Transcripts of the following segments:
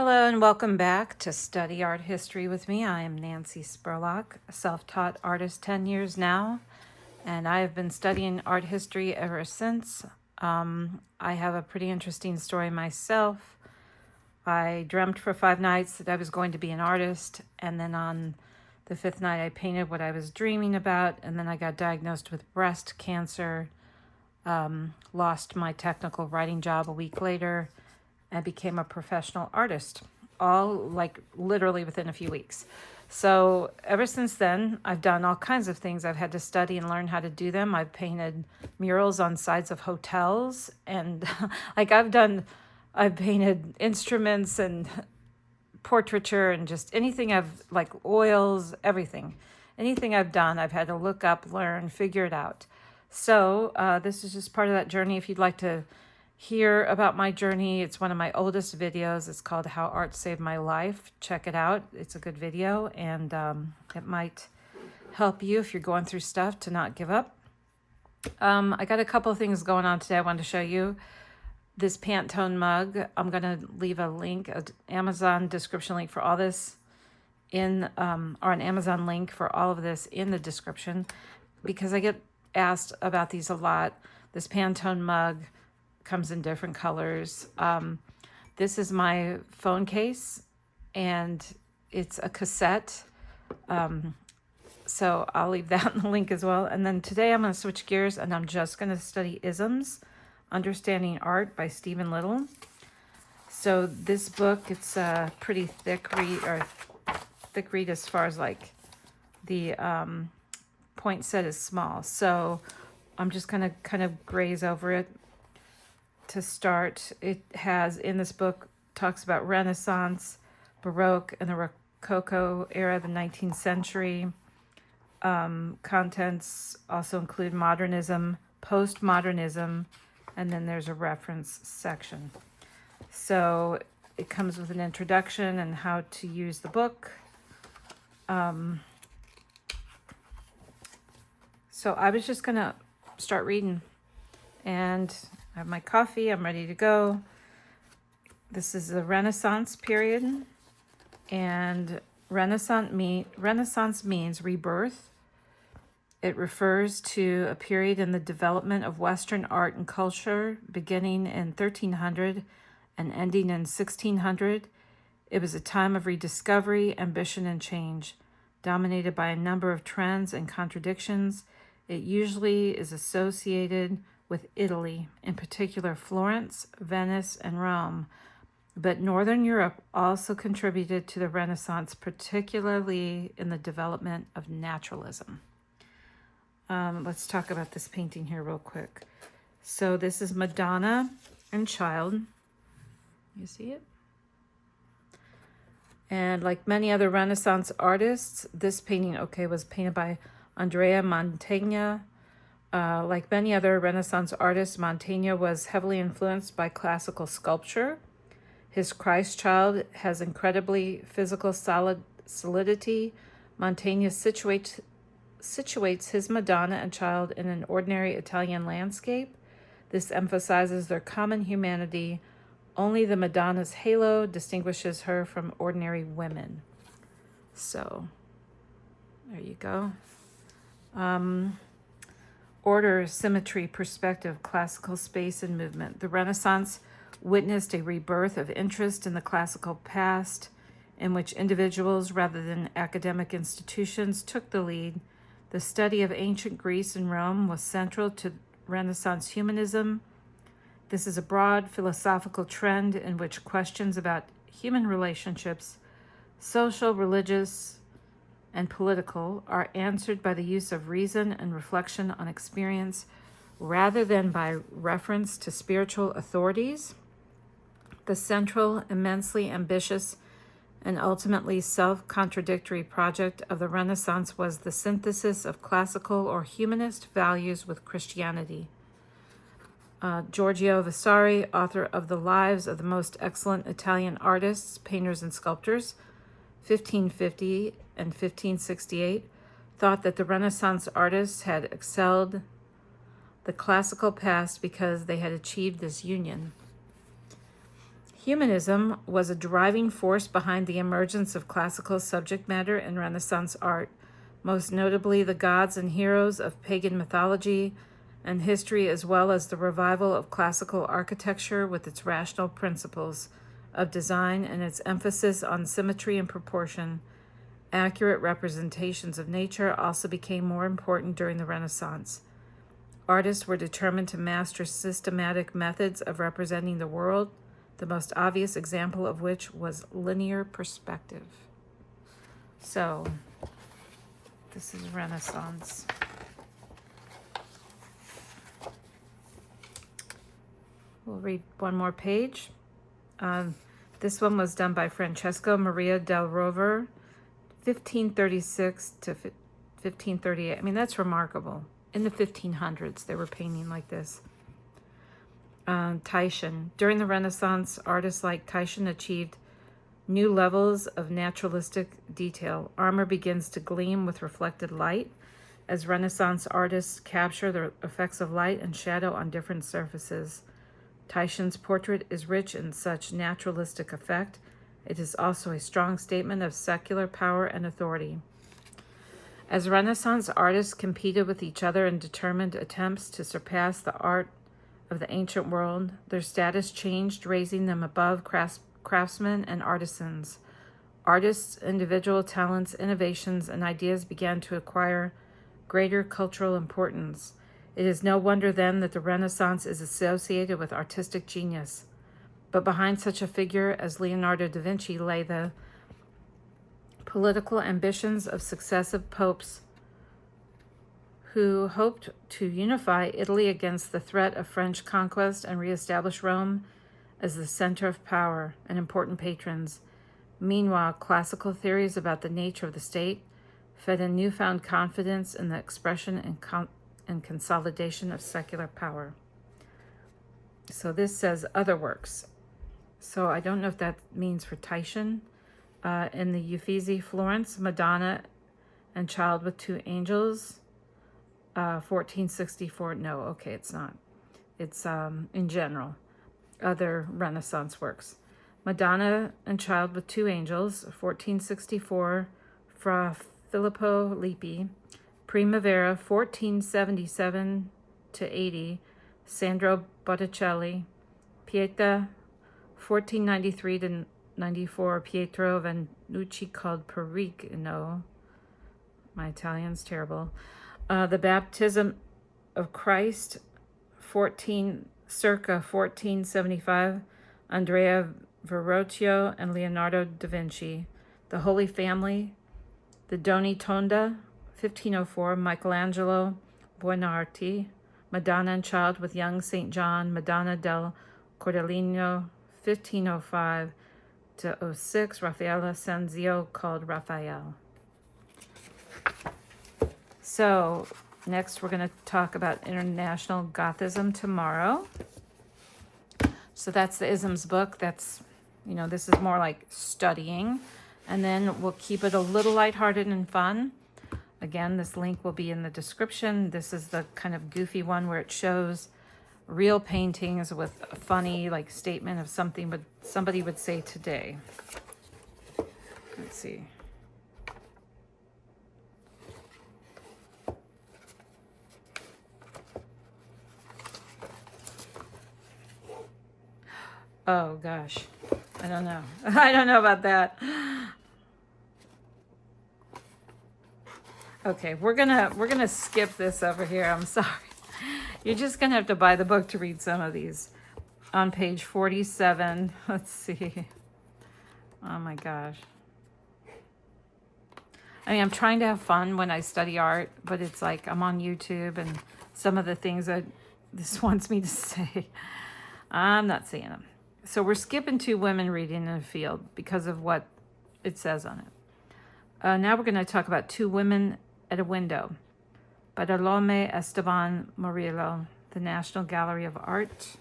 Hello and welcome back to Study Art History with me. I am Nancy Spurlock, a self-taught artist 10 years now, and I have been studying art history ever since. I have a pretty interesting story myself. I dreamt for 5 nights that I was going to be an artist, and then on the 5th night I painted what I was dreaming about, and then I got diagnosed with breast cancer, lost my technical writing job a week later, and became a professional artist, all like literally within a few weeks. So ever since then, I've done all kinds of things. I've had to study and learn how to do them. I've painted murals on sides of hotels, and I've painted instruments and portraiture and just anything like oils, everything. Anything I've done, I've had to look up, learn, figure it out. So this is just part of that journey. If you'd like to hear about my journey, it's one of my oldest videos. It's called How Art Saved My Life. Check it out. It's a good video, and it might help you if you're going through stuff to not give up. I got a couple of things going on today I wanted to show you. This Pantone mug, I'm going to leave a link, an Amazon description link for all this or an Amazon link for all of this in the description, because I get asked about these a lot. This Pantone mug comes in different colors. This is my phone case, and it's a cassette. So I'll leave that in the link as well. And then today I'm going to switch gears, and I'm just going to study isms, Understanding Art by Stephen Little. So this book, it's a pretty thick read as far as like the point set is small. So I'm just going to kind of graze over it. To start, it has in this book talks about Renaissance, Baroque, and the Rococo era of the 19th century. Contents also include modernism, postmodernism, and then there's a reference section. So it comes with an introduction and how to use the book. So I was just gonna start reading, and I have my coffee. I'm ready to go. This is the Renaissance period, and Renaissance means rebirth. It refers to a period in the development of Western art and culture beginning in 1300 and ending in 1600. It was a time of rediscovery, ambition, and change, dominated by a number of trends and contradictions. It usually is associated with Italy, in particular Florence, Venice, and Rome. But Northern Europe also contributed to the Renaissance, particularly in the development of naturalism. Let's talk about this painting here real quick. So this is Madonna and Child. You see it? And like many other Renaissance artists, this painting, was painted by Andrea Mantegna. Like many other Renaissance artists, Mantegna was heavily influenced by classical sculpture. His Christ Child has incredibly physical solidity. Mantegna situates his Madonna and Child in an ordinary Italian landscape. This emphasizes their common humanity. Only the Madonna's halo distinguishes her from ordinary women. So, there you go. Order, symmetry, perspective, classical space, and movement. The Renaissance witnessed a rebirth of interest in the classical past, in which individuals rather than academic institutions took the lead. The study of ancient Greece and Rome was central to Renaissance humanism. This is a broad philosophical trend in which questions about human relationships, social, religious, and political, are answered by the use of reason and reflection on experience rather than by reference to spiritual authorities. The central, immensely ambitious, and ultimately self-contradictory project of the Renaissance was the synthesis of classical or humanist values with Christianity. Giorgio Vasari, author of The Lives of the Most Excellent Italian Artists, Painters, and Sculptors, 1550 and 1568, thought that the Renaissance artists had excelled the classical past because they had achieved this union. Humanism was a driving force behind the emergence of classical subject matter in Renaissance art, most notably the gods and heroes of pagan mythology and history, as well as the revival of classical architecture with its rational principles of design and its emphasis on symmetry and proportion. Accurate representations of nature also became more important during the Renaissance. Artists were determined to master systematic methods of representing the world, the most obvious example of which was linear perspective. So, this is Renaissance. We'll read one more page. This one was done by Francesco Maria del Rover, 1536 to 1538. I mean, that's remarkable. In the 1500s, they were painting like this. Titian. During the Renaissance, artists like Titian achieved new levels of naturalistic detail. Armor begins to gleam with reflected light as Renaissance artists capture the effects of light and shadow on different surfaces. Titian's portrait is rich in such naturalistic effect. It is also a strong statement of secular power and authority. As Renaissance artists competed with each other in determined attempts to surpass the art of the ancient world, their status changed, raising them above craftsmen and artisans. Artists' individual talents, innovations, and ideas began to acquire greater cultural importance. It is no wonder then that the Renaissance is associated with artistic genius. But behind such a figure as Leonardo da Vinci lay the political ambitions of successive popes who hoped to unify Italy against the threat of French conquest and reestablish Rome as the center of power and important patrons. Meanwhile, classical theories about the nature of the state fed a newfound confidence in the expression and consolidation of secular power. So this says other works. So I don't know if that means for Titian. In the Uffizi, Florence, Madonna and Child with Two Angels, 1464. No, okay, it's not. It's in general, other Renaissance works. Madonna and Child with Two Angels, 1464, Fra Filippo Lippi. Primavera, 1477 to 80, Sandro Botticelli. Pieta, 1493 to 94, Pietro Vannucci, called Perugino. My Italian's terrible. The Baptism of Christ, circa 1475, Andrea Verrocchio and Leonardo da Vinci. The Holy Family, the Doni Tonda, 1504, Michelangelo Buonarroti. Madonna and Child with Young St. John, Madonna del Cordellino, 1505 to 06, Raffaella Sanzio, called Raphael. So next we're going to talk about International Gothism tomorrow. So that's the isms book. That's, this is more like studying. And then we'll keep it a little lighthearted and fun. Again, this link will be in the description. This is the kind of goofy one where it shows real paintings with a funny statement of something somebody would say today. Let's see. Oh gosh, I don't know. I don't know about that. Okay, we're gonna skip this over here. I'm sorry. You're just gonna have to buy the book to read some of these. On page 47, let's see. Oh my gosh. I mean, I'm trying to have fun when I study art, but it's like I'm on YouTube and some of the things that this wants me to say, I'm not saying them. So we're skipping two women reading in a field because of what it says on it. Now we're going to talk about Two Women at a Window by Bartolome Esteban Murillo, the National Gallery of Art.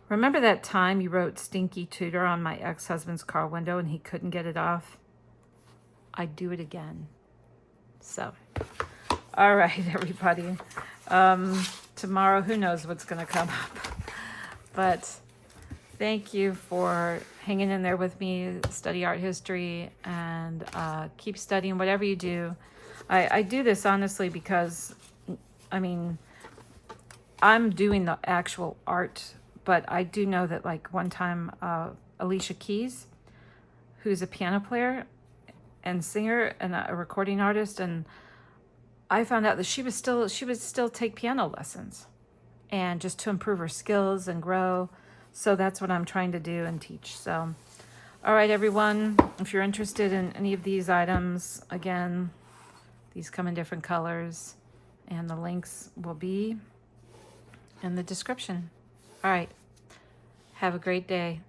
Remember that time you wrote Stinky Tudor on my ex-husband's car window and he couldn't get it off? I'd do it again. So, all right, everybody. Tomorrow, who knows what's going to come up. But Thank you for hanging in there with me, study art history, and keep studying whatever you do. I do this honestly because, I mean, I'm doing the actual art, but I do know that like one time Alicia Keys, who's a piano player and singer and a recording artist, and I found out that she would still take piano lessons and just to improve her skills and grow. So that's what I'm trying to do and teach. So, all right, everyone, if you're interested in any of these items, again, these come in different colors and the links will be in the description. All right, have a great day.